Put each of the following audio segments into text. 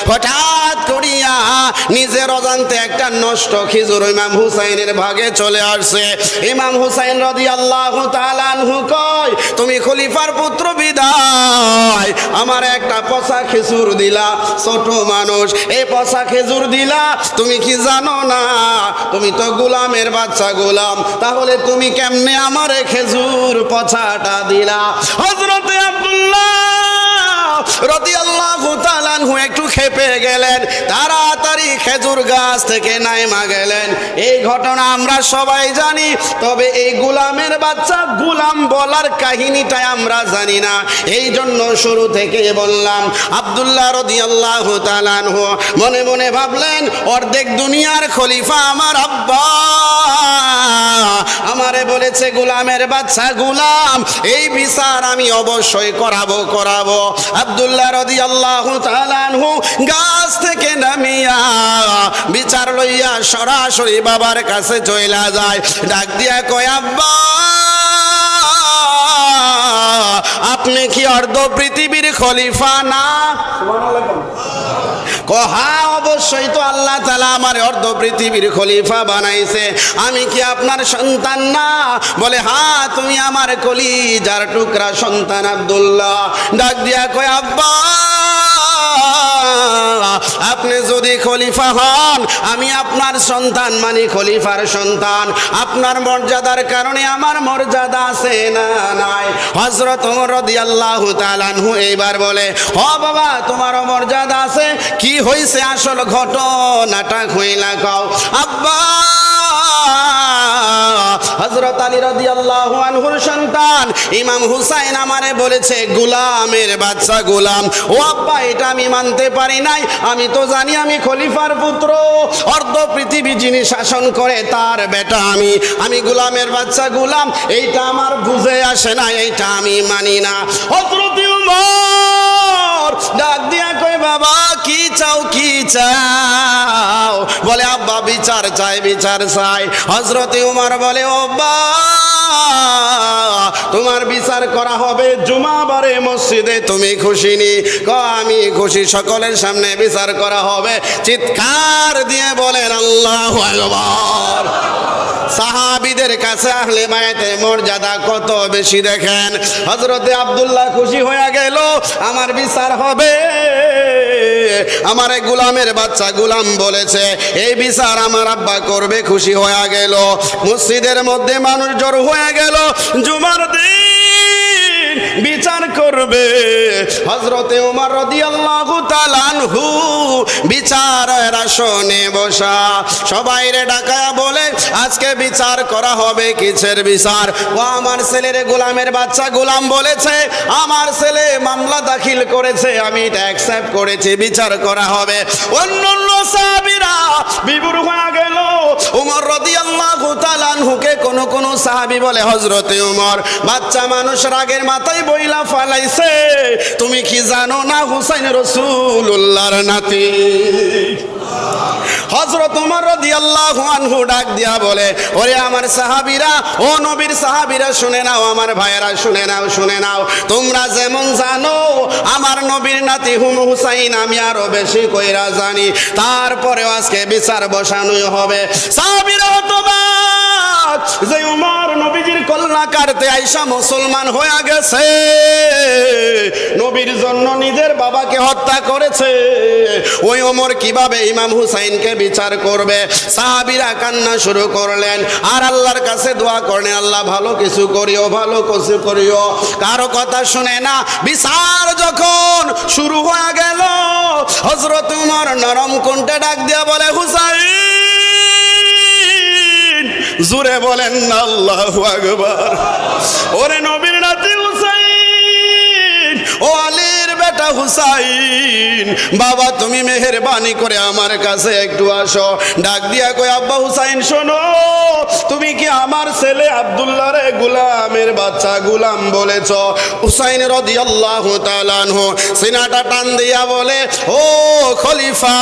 হঠাৎ করিয়া নিজের অজান্তে একটা নষ্ট খেজুর ইমাম হুসাইনের ভাগে চলে আসছে। ইমাম হুসাইন রাদিয়াল্লাহু তাআলা আনহু কয়, তুমি খলিফার পুত্র বিদায় আমার একটা পচা খেজুর দিলা, ছোট মানুষ এই পচা খেজুর দিলা, তুমি কি জানো না তুমি তো গোলামের বাচ্চা গোলাম, তাহলে তুমি কেমনে আমারে খেজুর পচাটা দিলা? হযরতে আব্দুল্লাহ রাদিয়াল্লাহু তাআলা আনহু একটু খেপে গেলেন, তাড়াতাড়ি খেজুর গাছ থেকে নাইমা গেলেন। এই ঘটনা আমরা সবাই জানি, তবে এই গোলামের বাচ্চা গোলাম বলার কাহিনীটা আমরা জানি না, এই জন্য শুরু থেকে বললাম। আব্দুল্লাহ রাদিয়াল্লাহু তাআলা আনহু মনে মনে ভাবলেন, অর্ধেক দুনিয়ার খলিফা আমার আব্বা, আমারে বলেছে গোলামের বাচ্চা গোলাম, এই বিচার আমি অবশ্যই করাবো। আব্দুল্লাহ রাদিয়াল্লাহু তাআলা আনহু গাছ থেকে নামিয়া বিচার লইয়া সরাসরি বাবার কাছে চইলা যায়। ডাক দিয়া কয়, আব্বা আপনি কি অর্ধ পৃথিবীর খলিফা না? হ্যাঁ, অবশ্যই তো আল্লাহ তাআলা আমার অর্ধ পৃথিবীর খলিফা বানাইছে, আমি কি আপনার সন্তান না? বলে, হ্যাঁ তুমি আমার কলিজার টুকরা সন্তান আব্দুল্লাহ। ডাক দিয়া কয়, আব্বা আপনি যদি খলিফা হন, আমি আপনার সন্তান, মানে খলিফার সন্তান, আপনার মর্যাদার কারণে আমার মর্যাদা আছে না নাই? হযরত ওমর রাদিয়াল্লাহু তাআলা আনহু এইবার বলে, হ বাবা তোমারও মর্যাদা আছে, কি হইছে আসল ঘটনাটা কইলা কও। আব্বা হযরত আলী রাদিয়াল্লাহু আনহুর সন্তান ইমাম হুসাইন আমারে বলেছে গোলামের বাচ্চা গোলাম। ও আব্বা, এটা আমি মানতে পারি নাই, আমি তো জানি আমি খলিফার পুত্র, অর্ধ পৃথিবী যিনি শাসন করে তার বেটা আমি গোলামের বাচ্চা গোলাম, এইটা আমার বুঝে আসে না, এইটা আমি মানি না। হযরত ওমর ডাক দিয়া কই, বাবা কি চাও? বলে, আব্বা বিচার চাই। হযরত ওমর বলে, ও আব্বা তোমার বিচার করা হবে জুমাবারে মসজিদে, তুমি খুশি নি? আমি খুশি, সকলের সামনে বিচার করা হবে। চিৎকার দিয়ে বলেন আল্লাহু আকবার। সাহাবীদের কাছে আহলে বায়াতের মর্যাদা কত বেশি দেখেন। হযরতে আব্দুল্লাহ খুশি হয়ে গেল, আমার বিচার হবে, আমারে গোলামের বাচ্চা গোলাম বলেছে, এই বিচার আমার আব্বা করবে, খুশি হয়ে গেল। মসজিদের মধ্যে মানুষ জড়ো হয়ে গেল, জুমার দিন বিচার করবে। হযরতে ওমর রাদিয়াল্লাহু তাআলা আনহু বিচারের আসনে বসা, সবাইরে ডাকায়া বলে, আজকে বিচার করা হবে। কিসের বিচার? ও আমার ছেলের গোলামের বাচ্চা গোলাম বলেছে, আমার ছেলে মামলা দাখিল করেছে, আমি এটা অ্যাকসেপ্ট করেছি, বিচার করা হবে। অন্যান্য সাহাবীরা বিভোর হয়ে গেল। ওমর রাদিয়াল্লাহু তাআলা আনহুকে কোন সাহাবী বলে, হযরতে ওমর বাচ্চা মানুষ রাগের মাথায় বইলা ফালাইছে, তুমি কি জানো না হুসাইন রাসূলুল্লাহর নাতি? হযরত ওমর রাদিয়াল্লাহু আনহু ডাক দিয়া বলে, ওরে আমার সাহাবীরা, ও নবীর সাহাবীরা শুনে নাও, আমার ভাইয়েরা শুনে নাও, তোমরা যেমন জানো আমার নবীর নাতি হুসাইন আমি আরো বেশি কইরা জানি, তারপরেও আজকে বিচার বসানোই হবে। সাহাবীরা হতবাক যে ওমর নবীজির কল্লা কাটতে আইসা মুসলমান হয়ে গেছে, নবীর জন্য নিজের বাবাকে হত্যা করেছে, ওই ওমর কিভাবে ইমাম হুসাইনকে বিচার করবে? সাহাবীরা কান্না শুরু করলেন আর আল্লাহর কাছে দোয়া করলেন, আল্লাহ ভালো কিছু করিও। কারো কথা শুনে না। বিচার যখন শুরু হয়ে গেল, হযরত ওমর নরম কণ্ঠে ডাক দিয়া বলে, হুসাইন, জোরে বলেন না আল্লাহু আকবার। ওরে নবীর নাতি হুসাইন, ও আলীর বেটা হুসাইন, বাবা তুমি মেহেরবানি করে আমার কাছে একটু আসো। ডাক দিয়া কই, আব্বা হুসাইন শোনো, তুমি কি আমার ছেলে আব্দুল্লাহ রে গোলামের বাচ্চা গোলাম বলেছ? হুসাইন রাদিয়াল্লাহু তাআলা আনহু সিনাটা টান দিয়া বলে, ও খলিফা।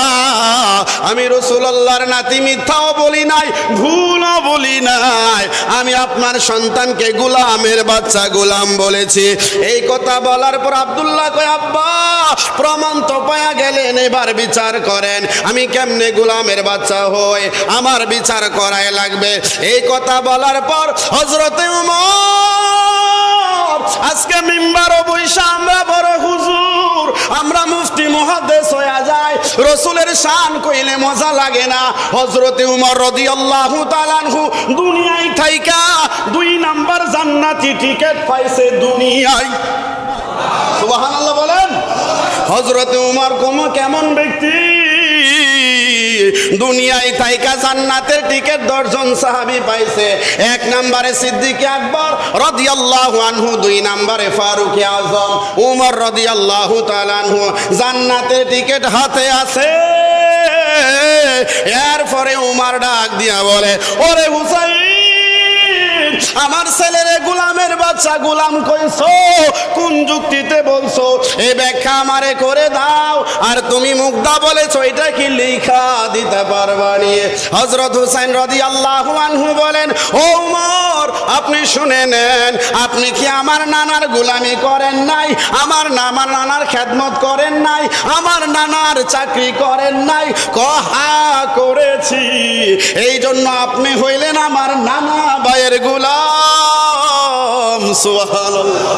আমি রাসূলুল্লাহর নাতি, মিথ্যাও বলি নাই, ভুলও বলি নাই। আমি আপনার সন্তানকে গোলামের বাচ্চা গোলাম বলেছি। এই কথা বলার পর আব্দুল্লাহ কয়, আব্বা প্রমাণ তো পাওয়া গেলেন, এবার বিচার করেন আমি কেমনে গোলামের বাচ্চা হই, আমার বিচার করাই লাগবে। এই কথা বলার পর হযরতে ওমর আজকে মিম্বারও বইসা আমরা বড় হুজুর, আমরা মুফতি মুহাদ্দিস হয়ে যায়, রাসূলের শান কইলে মজা লাগে না। হযরতে ওমর রাদিয়াল্লাহু তাআলা আনহু দুনিয়ায় থাইকা 2 নাম্বার জান্নাতি টিকেট পাইছে দুনিয়ায়। সুবহানাল্লাহ বলেন। হযরতে ওমর কেমন ব্যক্তি, দুনিয়ায় থাইকা জান্নাতের টিকেট 10 জন সাহাবী পাইছে। 1 নম্বরে সিদ্দিক আকবর রাদিয়াল্লাহু আনহু, 2 নম্বরে ফারুক আযম ওমর রাদিয়াল্লাহু তাআলা আনহু। জান্নাতের টিকেট হাতে আছে। এরপরে ওমর ডাক দিয়া বলে, ওরে হুসাইন, আমার ছেলেরে গোলামের বাচ্চা গোলাম কইছো, কোন যুক্তিতে বলছো, এই ব্যাখ্যা আমারে করে দাও। আর তুমি মুগ্ধা বলেছো, এটা কি লেখা দিতে পারবানি? হযরত হুসাইন রাদিয়াল্লাহু আনহু বলেন, ও ওমর আপনি শুনে নেন, আপনি কি আমার নানার গোলামি করেন নাই, আমার নানার খেদমত করেন নাই, আমার নানার চাকরি করেন নাই? কহা করেছি, এই জন্য আপনি হইলেন আমার নানা ভাইয়ের গোলাম। সুবহানাল্লাহ।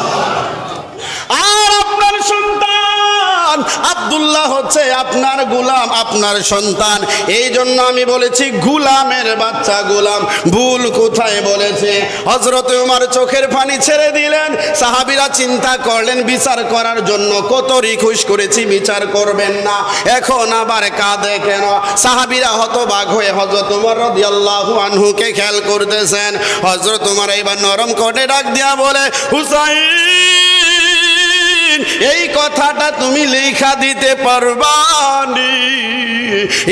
আর আপনার সন্তান আব্দুল্লাহ হচ্ছে আপনার গোলাম, আপনার সন্তান। এই জন্য আমি বলেছি গোলামের বাচ্চা গোলাম। ভুল কোথায় বলেছে? হযরতে ওমর চোখের পানি ছেড়ে দিলেন। সাহাবীরা চিন্তা করলেন বিচার করার জন্য, কত রিকোয়েস্ট করেছি বিচার করবেন না, এখন আবার কাঁদে কেন? সাহাবীরা হতবাক হয়ে হযরত ওমর রাদিয়াল্লাহু আনহুকে খেয়াল করতেছেন। হযরত ওমর এবার নরম করে ডাক দিয়া বলে, হুসাইন, এই কথাটা তুমি লেখা দিতে পারবানি?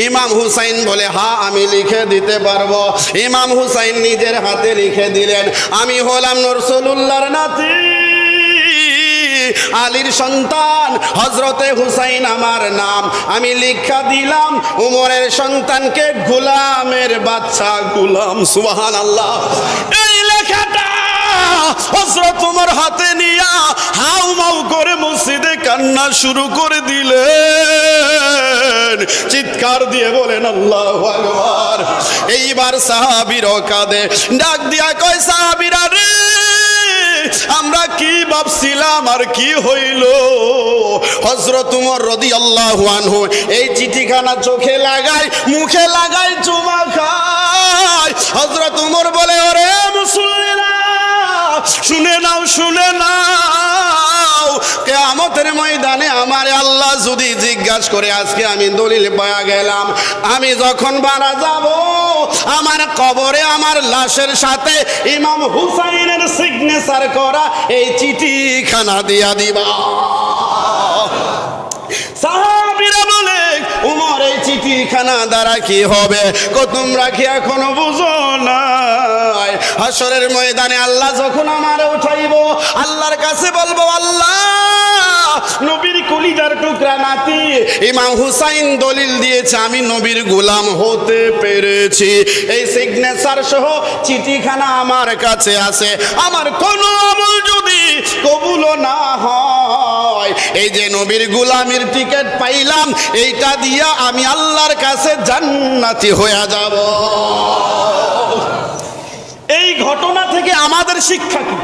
ইমাম হুসাইন বলে, হ্যাঁ আমি লিখে দিতে পারবো। ইমাম হুসাইন নিজের হাতে লিখে দিলেন, আমি হলাম রাসূলুল্লাহর নাতি, আলীর সন্তান, হযরতে হুসাইন আমার নাম। আমি লিখা দিলাম উমরের সন্তানকে গোলামের বাচ্চা গোলাম। সুবহানাল্লাহ। এই লেখাটা হযরত ওমর হাতে নিয়া হাউ মাউ করে মসজিদে কান্না শুরু করে দিলেন। চিৎকার দিয়ে বলেন আল্লাহু আকবার। এইবার সাহাবীরা কাঁদে, ডাক দিয়া কয়, সাহাবীরা রে, আমরা কি ভাবছিলাম আর কি হইল? হযরত ওমর রাদিয়াল্লাহু আনহু এই চিঠিখানা চোখে লাগায়, মুখে লাগায়, চুমা খায়। হযরত ওমর বলে, ওরে মুসল্লিরা, শুনে নাও, শুনে নাও, কিয়ামতের ময়দানে আমার আল্লাহ যদি জিজ্ঞাসা করে, আজকে আমি দলিল পাওয়া গেলাম, আমি যখন মারা যাব, আমার কবরে আমার লাশের সাথে ইমাম হুসাইনের সিগনেচার করা এই চিঠিখানা দিয়া দিবা। সাহাবীরা বলে, ওমর এই চিঠিখানা দ্বারা কি হবে? তোমরা কি এখনো বুঝো নাই? হাসরের ময়দানে আল্লাহ যখন আমারে উঠাইব, আল্লাহর কাছে বলবো, আল্লাহ, নবীর কলিজার টুকরা নাতি ইমাম হুসাইন দলিল দিয়েছে আমি নবীর গোলাম হতে পেরেছি। এই সিগনেচার সহ চিঠিখানা আমার কাছে আছে। আমার কোনো আমল যদি কবুল না হয়, এই যে নবীর গোলামির টিকিট পাইলাম, এইটা দিয়া আমি আল্লাহর কাছে জান্নাতি হয়ে যাব। এই ঘটনা থেকে আমাদের শিক্ষা কি?